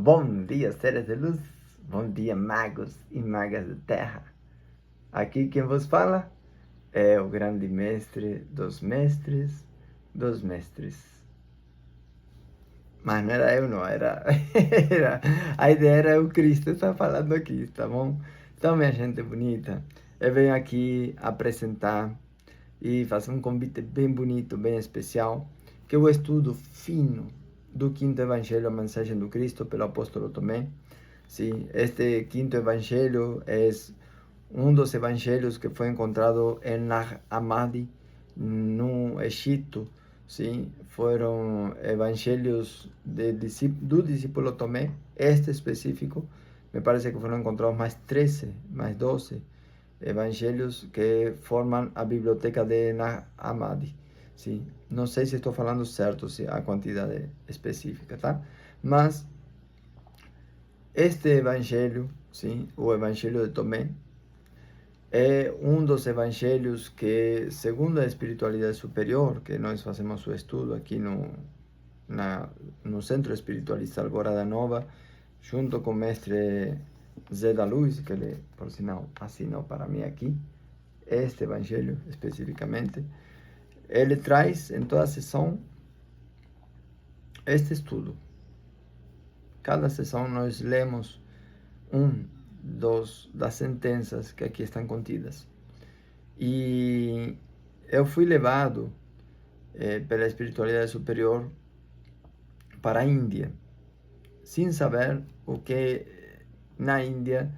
Bom dia, seres de luz. Bom dia, magos e magas da terra. Aqui quem vos fala é o grande mestre dos mestres. Mas não era eu, não, a ideia era o Cristo estar falando aqui, tá bom? Então, minha gente bonita, eu venho aqui apresentar e fazer um convite bem bonito, bem especial, que é o estudo fino do quinto evangelho, a mensagem do Cristo, pelo apóstolo Tomé. Sim, este quinto evangelho é um dos evangelhos que foi encontrado em Nag Hammadi, no Egito. Sim, foram evangelhos do discípulo Tomé, este específico. Me parece que foram encontrados mais 13, mais 12 evangelhos que formam a biblioteca de Nag Hammadi. Sim, não sei se estou falando certo, se a quantidade específica, tá? Mas este evangelho, sim, o evangelho de Tomé, é um dos evangelhos que, segundo a espiritualidade superior, que nós fazemos o estudo aqui no Centro Espiritualista Alvorada Nova, junto com o mestre Zé da Luz, que ele, por sinal, assinou para mim aqui, este evangelho especificamente, ele traz em toda a sessão este estudo. Cada sessão nós lemos das sentenças que aqui estão contidas. E eu fui levado pela espiritualidade superior para a Índia, sem saber o que na Índia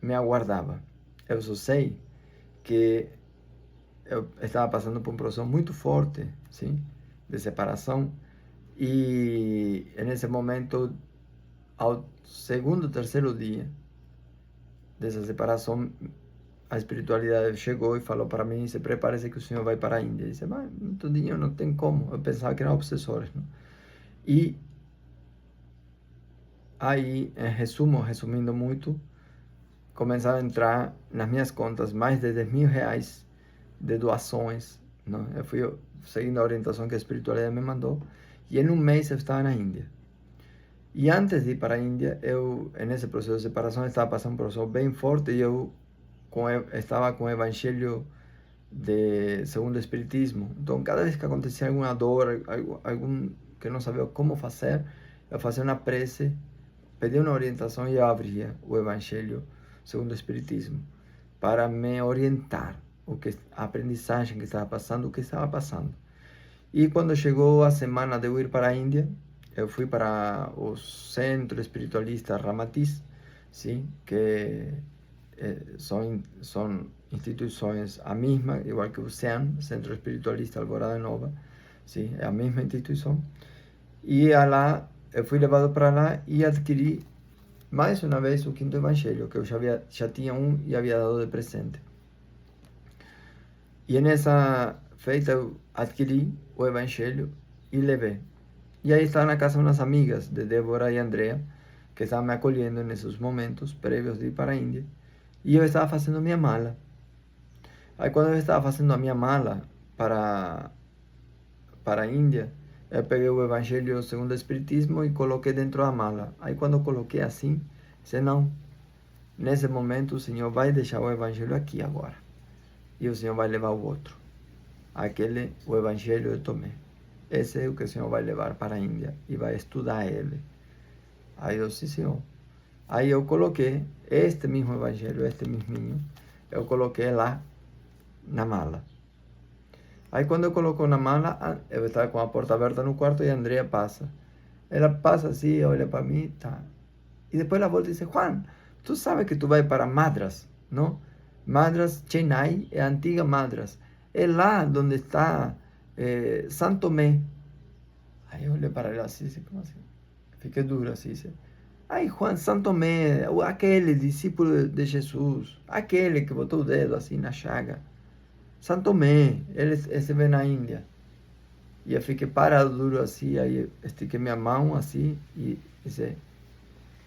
me aguardava. Eu só sei que eu estava passando por um processo muito forte, sim, de separação, e nesse momento, ao segundo, terceiro dia dessa separação, a espiritualidade chegou e falou para mim: se prepare-se que o senhor vai para a Índia. Eu disse: mas tudinho, não tem como. Eu pensava que eram obsessores, não? E aí, resumindo muito, começaram a entrar nas minhas contas mais de 10 mil reais de doações, não? Eu fui seguindo a orientação que a espiritualidade me mandou, e em um mês eu estava na Índia. E antes de ir para a Índia, eu, nesse processo de separação, estava passando um processo bem forte, e eu estava com o evangelho segundo o espiritismo. Então, cada vez que acontecia alguma dor, algum que eu não sabia como fazer, eu fazia uma prece, pedia uma orientação e eu abria o evangelho segundo o espiritismo para me orientar a aprendizagem que estava passando, o que estava passando. E quando chegou a semana de eu ir para a Índia, eu fui para o Centro Espiritualista Ramatiz, sim, que são instituições a mesma, igual que o CEAN, Centro Espiritualista Alvorada Nova, sim, é a mesma instituição. E lá, eu fui levado para lá e adquiri mais uma vez o quinto evangelho, que eu já tinha e havia dado de presente. E nessa feita eu adquiri o evangelho e levei. E aí estava na casa de umas amigas, de Débora e Andrea, que estavam me acolhendo nesses momentos prévios de ir para a Índia. E eu estava fazendo minha mala. Aí quando eu estava fazendo a minha mala para a Índia, eu peguei o Evangelho segundo o Espiritismo e coloquei dentro da mala. Aí quando eu coloquei assim, disse: não, nesse momento o Senhor vai deixar o Evangelho aqui agora. E o Senhor vai levar o outro. O Evangelho de Tomé. Esse é o que o Senhor vai levar para a Índia e vai estudar ele. Aí eu disse: Senhor. Aí eu coloquei este mesmo Evangelho, este mesminho, eu coloquei lá na mala. Aí quando eu coloco na mala, eu estava com a porta aberta no quarto e a Andrea passa. Ela passa assim, olha para mim, tá. E depois ela volta e diz: Juan, tu sabes que tu vai para Madras, não? Madras, Chennai, é a antiga Madras. É lá onde está Santo Tomé. Aí eu olhei para ela assim, como assim? Fiquei duro assim, Ai, Juan, Santo Tomé, aquele discípulo de Jesus, aquele que botou o dedo assim na chaga. Santo Tomé, ele se vê na Índia. E eu fiquei parado duro assim, aí estiquei minha mão assim e disse: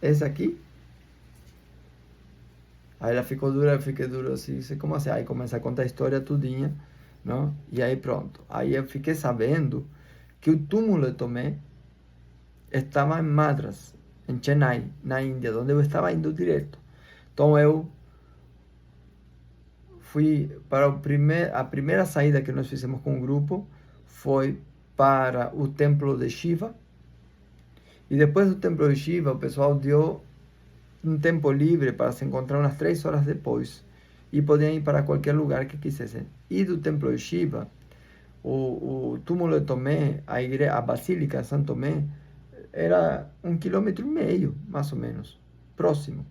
esse aqui? Aí ela ficou dura, eu fiquei duro assim, disse: como assim? Aí começa a contar a história tudinha, não? E aí pronto. Aí eu fiquei sabendo que o túmulo de Tomé estava em Madras, em Chennai, na Índia, onde eu estava indo direto. Então eu fui para a primeira saída que nós fizemos com o grupo foi para o templo de Shiva. E depois do templo de Shiva, o pessoal deu um tempo livre para se encontrar umas 3 horas depois. E podiam ir para qualquer lugar que quisessem. E do templo de Shiva, o túmulo de Tomé, a Basílica de São Tomé, era 1,5 km, mais ou menos, próximo.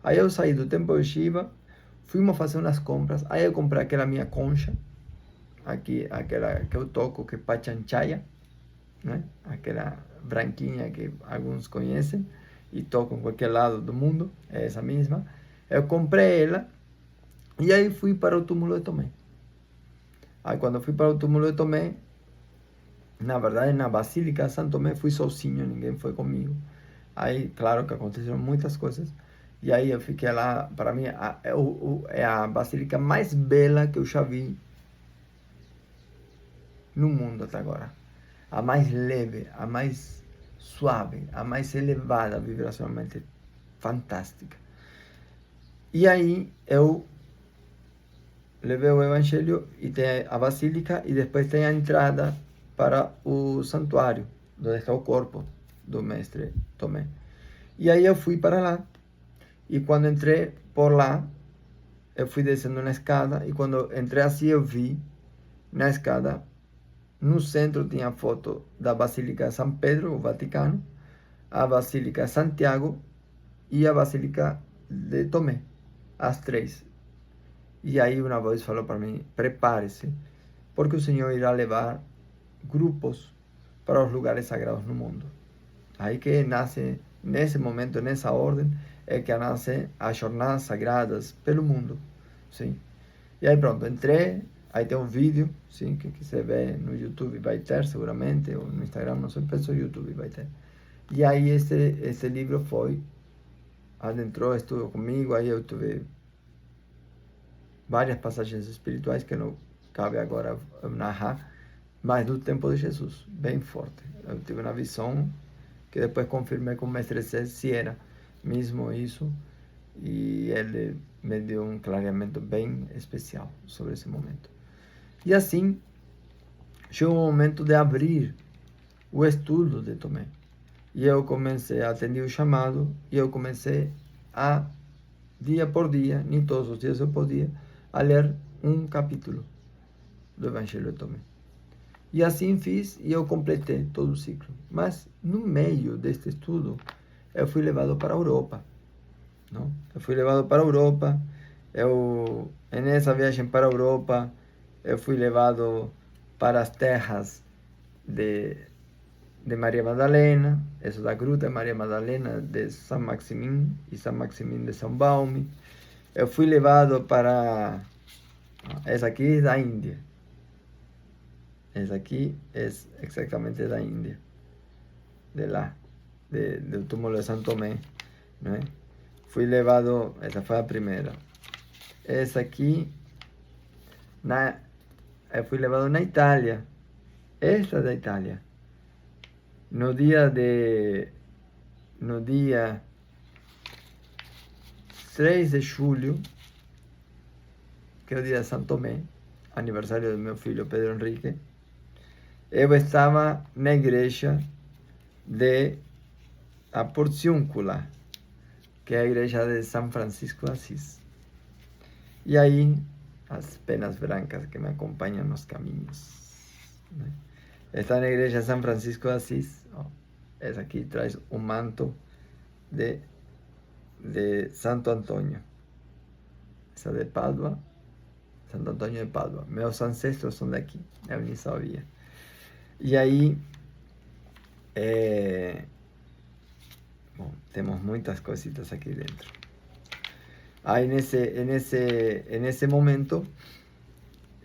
Aí eu saí do templo de Shiva, fomos fazer umas compras. Aí eu comprei aquela minha concha, aqui, aquela que eu toco, que é Pachanchaya, né? Aquela branquinha que alguns conhecem e tocam em qualquer lado do mundo, é essa mesma. Eu comprei ela e aí fui para o túmulo de Tomé. Aí quando fui para o túmulo de Tomé, na verdade na Basílica de São Tomé fui sozinho, ninguém foi comigo. Aí, claro que aconteceram muitas coisas. E aí eu fiquei lá, para mim, é a basílica mais bela que eu já vi no mundo até agora. A mais leve, a mais suave, a mais elevada vibracionalmente, fantástica. E aí eu levei o evangelho e tem a basílica e depois tem a entrada para o santuário, onde está o corpo do mestre Tomé. E aí eu fui para lá. E quando entrei por lá, eu fui descendo na escada e quando entrei assim eu vi na escada, no centro tinha a foto da Basílica de São Pedro, o Vaticano, a Basílica de Santiago e a Basílica de Tomé, as três. E aí uma voz falou para mim, prepare-se, porque o Senhor irá levar grupos para os lugares sagrados no mundo. Aí que nasce, nesse momento, nessa ordem, é que nasce as jornadas sagradas pelo mundo, sim. E aí pronto, entrei, aí tem um vídeo, sim, que você vê no YouTube, vai ter seguramente, ou no Instagram, não sei, penso no YouTube vai ter. E aí esse livro foi, adentrou, estudou comigo, aí eu tive várias passagens espirituais que não cabe agora narrar, mas do tempo de Jesus, bem forte. Eu tive uma visão que depois confirmei com o mestre C se era mesmo isso, e ele me deu um clareamento bem especial sobre esse momento. E assim, chegou o momento de abrir o estudo de Tomé. E eu comecei a atender o chamado, e eu comecei a, dia por dia, nem todos os dias eu podia, a ler um capítulo do Evangelho de Tomé. E assim fiz e eu completei todo o ciclo. Mas no meio deste estudo, eu fui levado para a Europa. Não? Eu fui levado para a Europa. Nessa viagem para a Europa, eu fui levado para as terras de Maria Madalena, isso da Gruta de Maria Madalena, de São Maximim e São Maximim de São Baume. Eu fui levado para... Essa aqui é da Índia. Essa aqui é exatamente da Índia, de lá, do túmulo de São Tomé, né? Fui levado, essa foi a primeira. Essa aqui, eu fui levado na Itália, esta é da Itália. No dia 3 de julho, que é o dia de São Tomé, aniversário do meu filho Pedro Henrique, eu estava na igreja de a Porciúncula, que é a igreja de São Francisco de Assis. E aí, as penas brancas que me acompanham nos caminhos, né? Está na igreja de São Francisco de Assis. Essa aqui traz o manto de Santo Antônio. Essa de Pádua, Santo Antônio de Pádua. Meus ancestros são daqui, eu nem sabia. E aí, bom, temos muitas cositas aqui dentro. Aí nesse momento,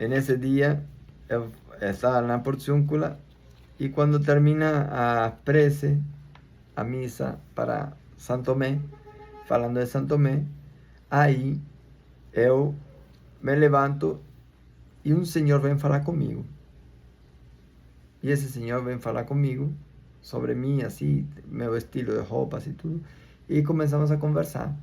nesse dia, eu estava na Porciúncula e quando termina a prece, a missa para São Tomé, falando de São Tomé, aí eu me levanto e um senhor vem falar comigo. E esse senhor vem falar comigo sobre mim, assim, meu estilo de roupas e tudo. E começamos a conversar.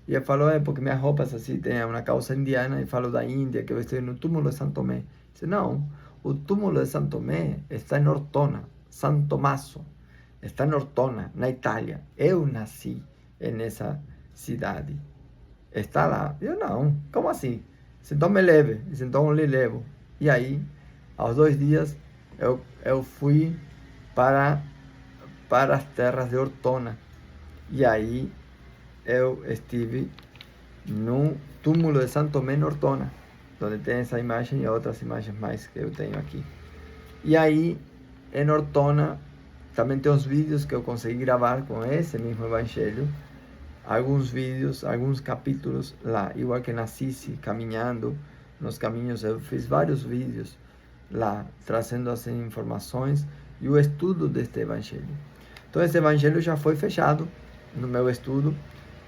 E ele falou, porque minhas roupas assim têm uma calça indiana, e falou da Índia, que eu estive no túmulo de São Tomé. Eu disse, não, o túmulo de São Tomé está em Ortona, San Tommaso, está em Ortona, na Itália. Eu nasci nessa cidade. Está lá. Eu não, como assim? Disse, então me leve. Disse, então eu lhe levo. E aí, aos 2 dias, eu fui para, para as terras de Ortona. E aí, eu estive no túmulo de São Tomé em Ortona, onde tem essa imagem e outras imagens mais que eu tenho aqui. E aí, em Ortona, também tem os vídeos que eu consegui gravar com esse mesmo evangelho, alguns vídeos, alguns capítulos lá, igual que na Assisi, caminhando nos caminhos, eu fiz vários vídeos lá, trazendo as informações e o estudo deste evangelho. Então, esse evangelho já foi fechado no meu estudo,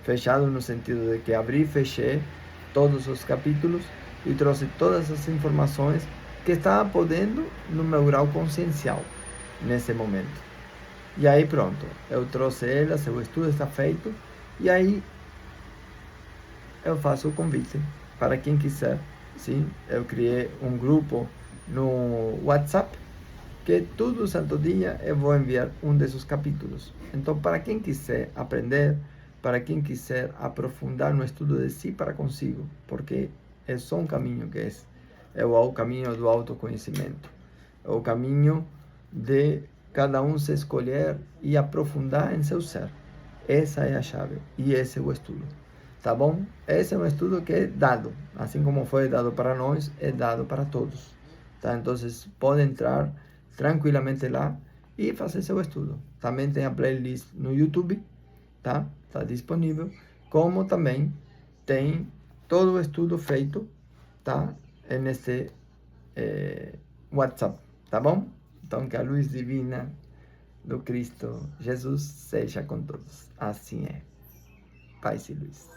fechado no sentido de que abri e fechei todos os capítulos e trouxe todas as informações que estava podendo no meu grau consciencial nesse momento. E aí pronto, eu trouxe elas, o estudo está feito, e aí eu faço o convite para quem quiser. Sim, eu criei um grupo no WhatsApp, que todo santo dia eu vou enviar um desses capítulos. Então, para quem quiser aprender, para quem quiser aprofundar no estudo de si para consigo, porque é só um caminho que é o caminho do autoconhecimento, é o caminho de cada um se escolher e aprofundar em seu ser. Essa é a chave e esse é o estudo. Tá bom? Esse é um estudo que é dado, assim como foi dado para nós, é dado para todos. Tá? Então, pode entrar tranquilamente lá e fazer seu estudo. Também tem a playlist no YouTube, tá? Está disponível, como também tem todo o estudo feito, tá? Nesse WhatsApp, tá bom? Então, que a luz divina do Cristo Jesus seja com todos. Assim é. Paz e luz.